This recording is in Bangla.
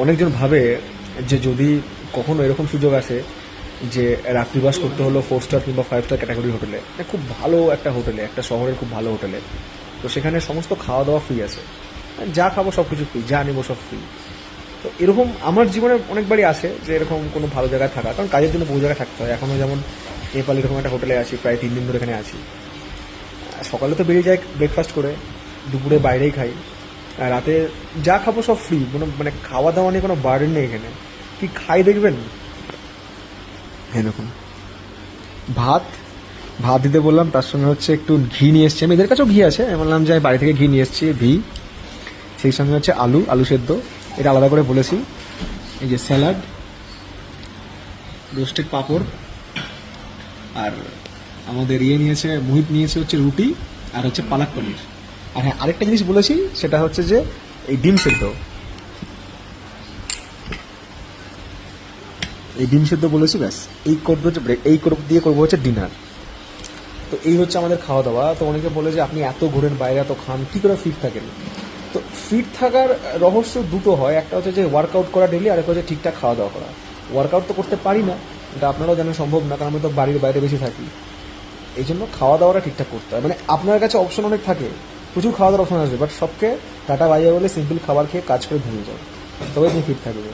অনেকজন ভাবে যে যদি কখনো এরকম সুযোগ আসে যে রাত্রিবাস করতে হলো 4 স্টার কিংবা 5 স্টার ক্যাটাগরি হোটেলে, খুব ভালো একটা হোটেলে, একটা শহরের খুব ভালো হোটেলে, তো সেখানে সমস্ত খাওয়া দাওয়া ফ্রি আছে, যা খাবো সব কিছু ফ্রি, যা নেবো সব ফ্রি। তো এরকম আমার জীবনে অনেকবারই আসে যে এরকম কোনো ভালো জায়গায় থাকা, কারণ কাজের জন্য বহু জায়গায় থাকতে হয়। এখনও যেমন নেপাল এরকম একটা হোটেলে আছি, প্রায় 3 দিন ধরে এখানে আছি। সকালে তো বেরিয়ে যাই ব্রেকফাস্ট করে, দুপুরে বাইরেই খাই, আর রাতে যা খাবো সব ফ্রি, মানে খাওয়া দাওয়া নিয়ে কোনো বার্ডেন নেই এখানে। কি খাই দেখবেন, হ্যাঁ দেখুন, ভাত ভাত দিতে বললাম, তার সঙ্গে হচ্ছে একটু ঘি নিয়ে এসছি, আমি এদের কাছেও ঘি আছে, আমি বললাম যে আমি বাড়ি থেকে ঘি নিয়ে এসছি, ঘি, সেই সঙ্গে হচ্ছে আলু সেদ্ধ, এটা আলাদা করে বলেছি, এই যে স্যালাড, রোস্টেড পাঁপড়, আর আমাদের নিয়েছে, মোহিত নিয়েছে হচ্ছে রুটি আর হচ্ছে পালাক পনির। আর হ্যাঁ, আরেকটা জিনিস বলেছি, সেটা হচ্ছে যে এই ডিম সেদ্ধ, বলেছি, ব্যাস এই করবো হচ্ছে দিয়ে করবো হচ্ছে ডিনার। তো এই হচ্ছে আমাদের খাওয়া দাওয়া। তো অনেকে বলে যে আপনি এত ঘোরেন, বাইরে এত খান, কি করে ফিট থাকেন? তো ফিট থাকার রহস্য দুটো হয়, একটা হচ্ছে যে ওয়ার্কআউট করা ডেলি, আর একটা হচ্ছে ঠিকঠাক খাওয়া দাওয়া করা। ওয়ার্কআউট তো করতে পারি না, এটা আপনারাও জানেন সম্ভব না, কারণ আমি তো বাড়ির বাইরে বেশি থাকি। এই জন্য খাওয়া দাওয়াটা ঠিকঠাক করতে হয়। মানে আপনার কাছে অপশন অনেক থাকে, প্রচুর খাওয়া দাওয়ার অপশন আসবে, বাট সবকে টাটা বাইরে বলে সিম্পল খাবার খেয়ে কাজ করে ঘুমিয়ে যাও, তবে আপনি ফিট থাকবে।